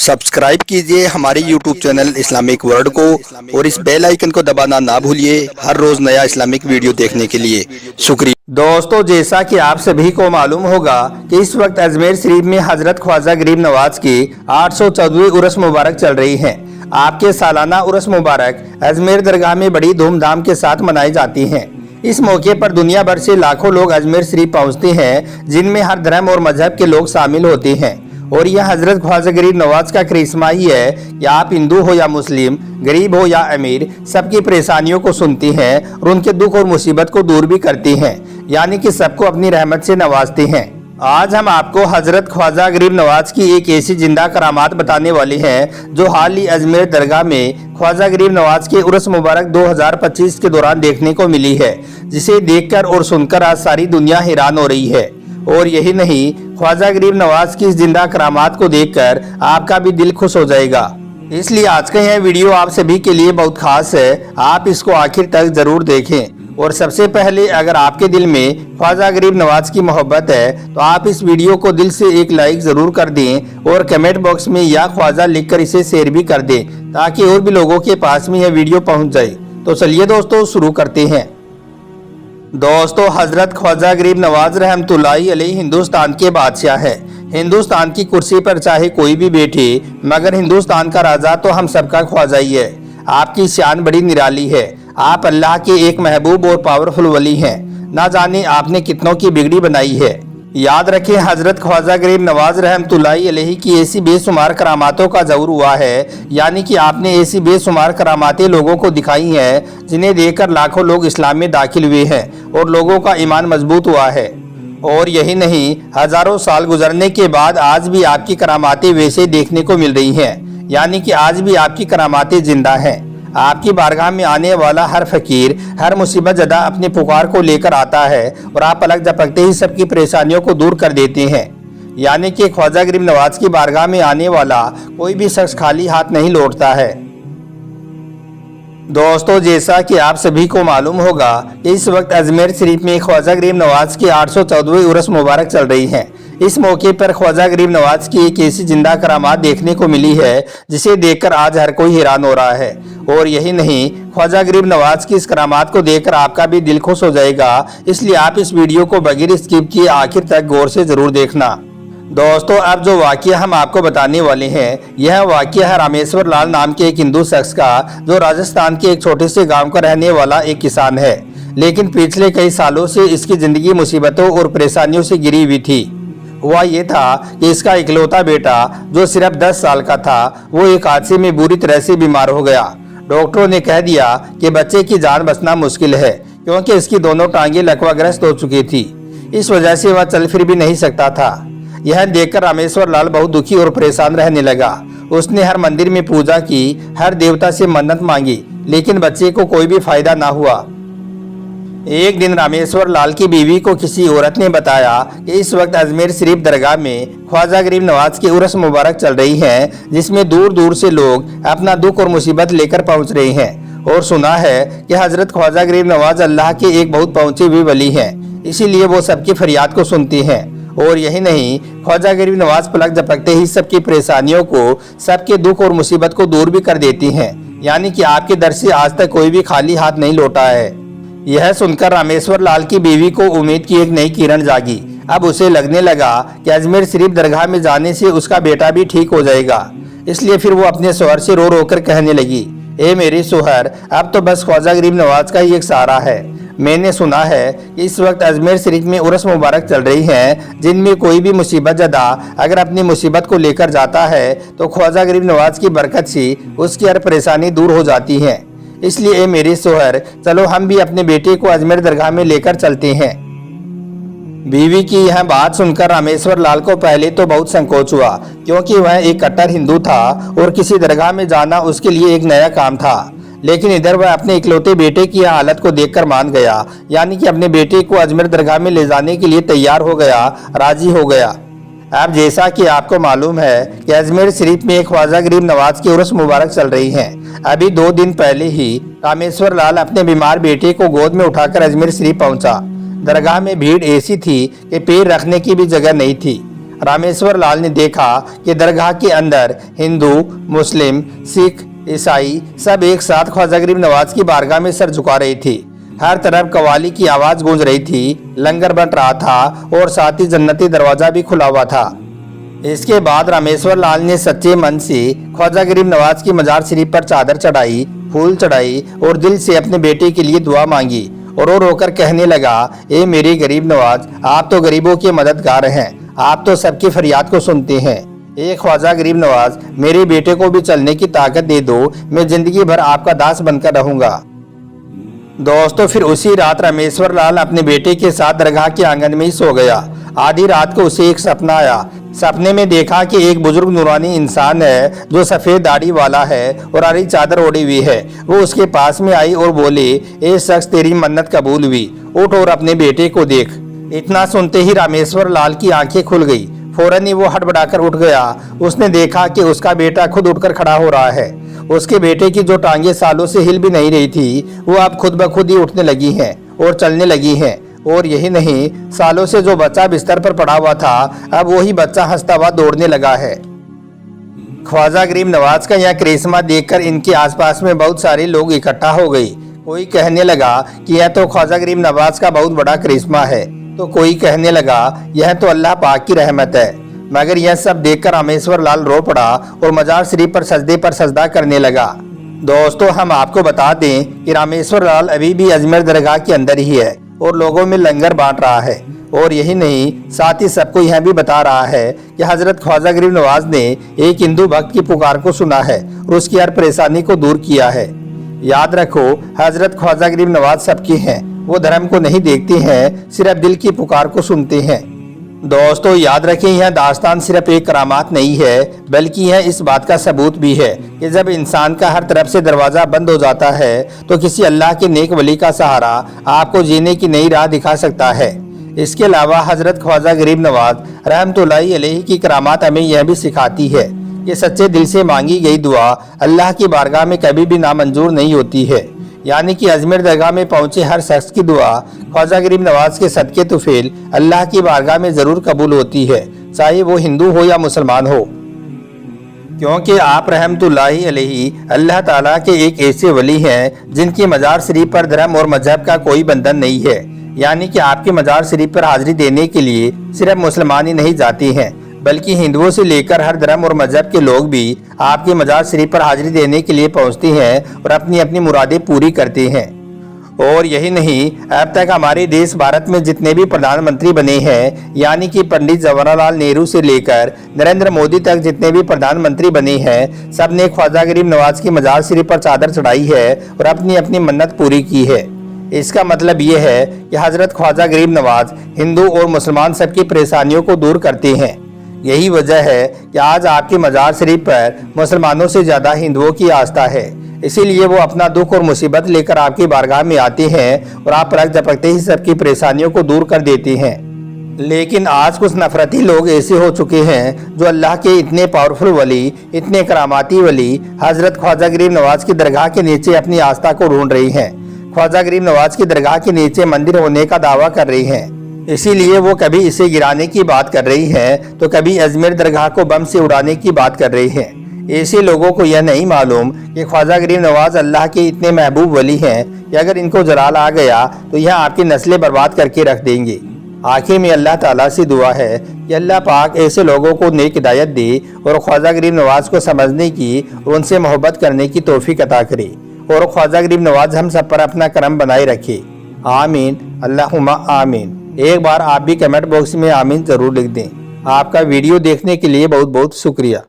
Subscribe कीजिए हमारे YouTube channel Islamic world को और इस बेल आइकन को दबाना ना भूलिए हर रोज नया इस्लामिक वीडियो देखने के लिए। शुक्रिया। दोस्तों, जैसा कि आप सभी को मालूम होगा कि इस वक्त अजमेर शरीफ में हजरत ख्वाजा गरीब नवाज की 814वीं उर्स मुबारक चल रही है। आपके सालाना उर्स मुबारक अजमेर दरगाह में बड़ी धूमधाम के साथ मनाई जाती हैं। इस मौके पर दुनिया भर से लाखों लोग अजमेर शरीफ पहुंचते हैं, जिनमें हर धर्म और मजहब के लोग शामिल होते हैं। और यह हजरत ख्वाजा गरीब नवाज का करिश्मा ही है कि आप हिंदू हो या मुस्लिम, गरीब हो या अमीर, सबकी परेशानियों को सुनती हैं और उनके दुख और मुसीबत को दूर भी करती हैं, यानी कि सबको अपनी रहमत से नवाजती हैं। आज हम आपको हजरत ख्वाजा गरीब नवाज की एक ऐसी जिंदा करामात बताने वाले हैं जो हाल ही अजमेर दरगाह में ख्वाजा गरीब नवाज के उर्स मुबारक 2025 के दौरान देखने को मिली है, जिसे देखकर और सुनकर आज सारी दुनिया हैरान हो रही है। और यही नहीं, ख्वाजा गरीब नवाज की इस जिंदा करामात को देखकर आपका भी दिल खुश हो जाएगा। इसलिए आज का यह वीडियो आप सभी के लिए बहुत खास है, आप इसको आखिर तक जरूर देखें। और सबसे पहले, अगर आपके दिल में ख्वाजा गरीब नवाज की मोहब्बत है तो आप इस वीडियो को दिल से एक लाइक जरूर कर दें और कमेंट बॉक्स में या ख्वाजा लिखकर इसे शेयर भी कर दें, ताकि और भी लोगों के पास में यह वीडियो पहुंच जाए। तो चलिए दोस्तों, शुरू करते हैं। दोस्तों, हजरत ख्वाजा गरीब नवाज रहमतुल्लाहि अलैहि हिंदुस्तान के बादशाह है। हिंदुस्तान की कुर्सी पर चाहे कोई भी बैठे, मगर हिंदुस्तान का राजा तो हम सबका ख्वाजा ही है। आपकी शान बड़ी निराली है। आप अल्लाह के एक महबूब और पावरफुल वली हैं। ना जाने आपने कितनों की बिगड़ी बनाई है। याद रखें, हजरत ख्वाजा गरीब नवाज रहमतुल्लाहि अलैहि की ऐसी बेशुमार करामातों का ज़हूर हुआ है, यानी कि आपने ऐसी बेशुमार करामातें लोगों को दिखाई हैं, जिन्हें देखकर लाखों लोग इस्लाम में दाखिल हुए हैं और लोगों का ईमान मजबूत हुआ है। और यही नहीं, हजारों साल गुजरने के बाद आज भी आपकी करामातें वैसे देखने को मिल रही हैं, यानी कि आज भी आपकी करामातें जिंदा हैं। आपकी बारगाह में आने वाला हर फकीर, हर मुसीबत ज़दा अपनी पुकार को लेकर आता है और आप पलक झपकते ही सबकी परेशानियों को दूर कर देते हैं। यानी कि ख्वाजा गरीब नवाज की बारगाह में आने वाला कोई भी शख्स खाली हाथ नहीं लौटता है। दोस्तों, जैसा कि आप सभी को मालूम होगा कि इस वक्त अजमेर शरीफ में ख्वाजा गरीब नवाज की 814वीं उर्स मुबारक चल रही है। इस मौके पर ख्वाजा गरीब नवाज की एक ऐसी जिंदा करामात देखने को मिली है, जिसे देखकर आज हर कोई हैरान हो रहा है। और यही नहीं, ख्वाजा गरीब नवाज की इस करामात को देखकर आपका भी दिल खुश हो जाएगा। इसलिए आप इस वीडियो को बगैर स्किप किए आखिर तक गौर से जरूर देखना। दोस्तों, अब जो वाकया हम आपको बताने वाले हैं, यह वाकया है रामेश्वर लाल नाम के एक हिंदू शख्स का, जो राजस्थान के एक छोटे से गांव का रहने वाला एक किसान है। लेकिन पिछले कई सालों से इसकी जिंदगी मुसीबतों और परेशानियों से घिरी हुई थी। हुआ ये था कि इसका इकलौता बेटा, जो सिर्फ 10 साल का था, वो एक हादसे में बुरी तरह से बीमार हो गया। डॉक्टरों ने कह दिया कि बच्चे की जान बचना मुश्किल है, क्योंकि इसकी दोनों टांगें लकवाग्रस्त हो चुकी थी। इस वजह से वह चल फिर भी नहीं सकता था। यह देखकर रामेश्वर लाल बहुत दुखी और परेशान रहने लगा। उसने हर मंदिर में पूजा की, हर देवता से मन्नत मांगी, लेकिन बच्चे को कोई भी फायदा ना हुआ। एक दिन रामेश्वर लाल की बीवी को किसी औरत ने बताया कि इस वक्त अजमेर शरीफ दरगाह में ख्वाजा गरीब नवाज की उर्स मुबारक चल रही है, जिसमें दूर दूर से लोग अपना दुख और मुसीबत लेकर पहुंच रहे हैं। और सुना है कि हजरत ख्वाजा गरीब नवाज अल्लाह के एक बहुत पहुंचे हुए वली हैं, इसीलिए वो सबकी फरियाद को सुनती हैं। और यही नहीं, ख्वाजा गरीब नवाज पलक झपकते ही सबकी परेशानियों को, सबके दुख और मुसीबत को दूर भी कर देती हैं। यानी कि आपके दर से आज तक कोई भी खाली हाथ नहीं लौटा है। यह सुनकर रामेश्वर लाल की बीवी को उम्मीद की एक नई किरण जागी। अब उसे लगने लगा कि अजमेर शरीफ दरगाह में जाने से उसका बेटा भी ठीक हो जाएगा। इसलिए फिर वो अपने शौहर से रो रो कर कहने लगी, ए मेरे शौहर, अब तो बस ख्वाजा गरीब नवाज का ही एक सहारा है। मैंने सुना है कि इस वक्त अजमेर शरीफ में उर्स मुबारक चल रही हैं, जिनमें कोई भी मुसीबत ज़दा अगर अपनी मुसीबत को लेकर जाता है तो ख्वाजा गरीब नवाज की बरकत से उसकी हर परेशानी दूर हो जाती है। इसलिए ए मेरे शौहर, चलो हम भी अपने बेटे को अजमेर दरगाह में लेकर चलते हैं। बीवी की यह बात सुनकर रामेश्वर लाल को पहले तो बहुत संकोच हुआ, क्योंकि वह एक कट्टर हिंदू था और किसी दरगाह में जाना उसके लिए एक नया काम था। लेकिन इधर वह अपने इकलौते बेटे की हालत को देखकर मान गया, यानी कि अपने बेटे को अजमेर दरगाह में ले जाने के लिए तैयार हो गया, राजी हो गया। अब जैसा कि आपको मालूम है कि अजमेर शरीफ में ख्वाजा गरीब नवाज की उर्स मुबारक चल रही है। अभी 2 दिन पहले ही रामेश्वर लाल अपने बीमार बेटे को गोद में उठाकर अजमेर शरीफ पहुंचा। दरगाह में भीड़ ऐसी थी कि पैर रखने की भी जगह नहीं थी। रामेश्वर लाल ने देखा कि दरगाह के अंदर हिंदू, मुस्लिम, सिख, ईसाई सब एक साथ ख्वाजा गरीब नवाज की बारगाह में सर झुका रहे थे। हर तरफ कव्वाली की आवाज गूंज रही थी, लंगर बन रहा था और साथ ही जन्नती दरवाजा भी खुला हुआ था। इसके बाद रामेश्वर लाल ने सच्चे मन से ख्वाजा गरीब नवाज की मजार शरीफ पर चादर चढ़ाई, फूल चढ़ाई और दिल से अपने बेटे के लिए दुआ मांगी और रो रोकर कहने लगा, ए मेरे गरीब नवाज, आप तो गरीबों के मददगार हैं, आप तो सबकी फरियाद को सुनते हैं। ए ख्वाजा गरीब नवाज, मेरे बेटे को भी चलने की ताकत दे दो, मैं जिंदगी भर आपका दास बनकर रहूंगा। दोस्तों, फिर उसी रात रामेश्वर लाल अपने बेटे के साथ दरगाह के आंगन में ही सो गया। आधी रात को उसे एक सपना आया। सपने में देखा कि एक बुजुर्ग नूरानी इंसान है जो सफेद दाढ़ी वाला है और हरी चादर ओढ़ी हुई है। वो उसके पास में आई और बोले, ए शख्स, तेरी मन्नत कबूल हुई, उठ और अपने बेटे को देख। इतना सुनते ही रामेश्वर लाल की आंखें खुल गई। फौरन ही वो हड़बड़ाकर उठ गया। उसने देखा कि उसका बेटा खुद उठकर खड़ा हो रहा है। उसके बेटे की जो टांगे सालों से हिल भी नहीं रही थी, वो अब खुद ब खुद ही उठने लगी हैं और चलने लगी हैं। और यही नहीं, सालों से जो बच्चा बिस्तर पर पड़ा हुआ था, अब वही बच्चा हंसता हुआ दौड़ने लगा है। ख्वाजा गरीब नवाज का यह करिश्मा देखकर इनके आसपास में बहुत सारे लोग इकट्ठा हो गए। कोई कहने लगा कि यह तो ख्वाजा गरीब नवाज का बहुत बड़ा करिश्मा है, तो कोई कहने लगा यह तो अल्लाह पाक की रहमत है। मगर यह सब देखकर रामेश्वर लाल रो पड़ा और मजार शरीफ पर सजदा करने लगा। दोस्तों, हम आपको बता दें कि रामेश्वर लाल अभी भी अजमेर दरगाह के अंदर ही है और लोगों में लंगर बांट रहा है। और यही नहीं, साथ ही सबको यह भी बता रहा है कि हजरत ख्वाजा गरीब नवाज ने एक हिंदू भक्त की पुकार को सुना है और उसकी हर परेशानी को दूर किया है। याद रखो, हजरत ख्वाजा गरीब नवाज सबकी हैं, वो धर्म को नहीं देखते हैं, सिर्फ दिल की पुकार को सुनते हैं। दोस्तों, याद रखें, यह दास्तान सिर्फ एक करामात नहीं है, बल्कि यह इस बात का सबूत भी है कि जब इंसान का हर तरफ से दरवाजा बंद हो जाता है तो किसी अल्लाह के नेक वली का सहारा आपको जीने की नई राह दिखा सकता है। इसके अलावा हजरत ख्वाजा गरीब नवाज रहमतुल्लाहि अलैहि की करामात हमें यह भी सिखाती है कि सच्चे दिल से मांगी गई दुआ अल्लाह की बारगाह में कभी भी नामंजूर नहीं होती है। यानी कि अजमेर दरगाह में पहुंचे हर शख्स की दुआ ख्वाजा गरीब नवाज के सदके तुफेल अल्लाह की बारगाह में जरूर कबूल होती है, चाहे वो हिंदू हो या मुसलमान हो। क्योंकि आप रहमतुल्लाहि अलैहि अल्लाह ताला के एक ऐसे वली हैं जिनकी मजार शरीफ पर धर्म और मजहब का कोई बंधन नहीं है। यानी कि आपके मजार शरीफ पर हाजिरी देने के लिए सिर्फ मुसलमान ही नहीं जाते हैं, बल्कि हिंदुओं से लेकर हर धर्म और मजहब के लोग भी आपके मजार शरीफ पर हाजिरी देने के लिए पहुंचते हैं और अपनी अपनी मुरादें पूरी करते हैं। और यही नहीं, अब तक हमारे देश भारत में जितने भी प्रधानमंत्री बने हैं, यानी कि पंडित जवाहरलाल नेहरू से लेकर नरेंद्र मोदी तक जितने भी प्रधानमंत्री बने हैं, सब ने ख्वाजा गरीब नवाज की मजार शरीफ पर चादर चढ़ाई है और अपनी अपनी मन्नत पूरी की है। इसका मतलब ये है कि हजरत ख्वाजा गरीब नवाज हिंदू और मुसलमान सबकी परेशानियों को दूर करते हैं। यही वजह है कि आज आपके मजार शरीफ पर मुसलमानों से ज्यादा हिंदुओं की आस्था है। इसीलिए वो अपना दुख और मुसीबत लेकर आपकी बारगाह में आते हैं और आप पलक झपकते ही सबकी परेशानियों को दूर कर देते हैं। लेकिन आज कुछ नफरती लोग ऐसे हो चुके हैं जो अल्लाह के इतने पावरफुल वली, इतने करामाती वली हजरत ख्वाजा गरीब नवाज की दरगाह के नीचे अपनी आस्था को ढूंढ रही हैं। ख्वाजा गरीब नवाज की दरगाह के नीचे मंदिर होने का दावा कर रही हैं। इसीलिए वो कभी इसे गिराने की बात कर रही हैं, तो कभी अजमेर दरगाह को बम से उड़ाने की बात कर रही हैं। ऐसे लोगों को यह नहीं मालूम कि ख्वाजा गरीब नवाज अल्लाह के इतने महबूब वली हैं कि अगर इनको जलाल आ गया तो यह आपकी नस्लें बर्बाद करके रख देंगे। आखिर में अल्लाह ताला से दुआ है कि अल्लाह पाक ऐसे लोगों को नेक हिदायत दे और ख्वाजा गरीब नवाज को समझने की और उनसे मोहब्बत करने की तौफीक अता करे और ख्वाजा गरीब नवाज हम सब पर अपना करम बनाए रखे। आमीन, अल्लाहुम्मा आमीन। एक बार आप भी कमेंट बॉक्स में आमीन जरूर लिख दें। आपका वीडियो देखने के लिए बहुत बहुत शुक्रिया।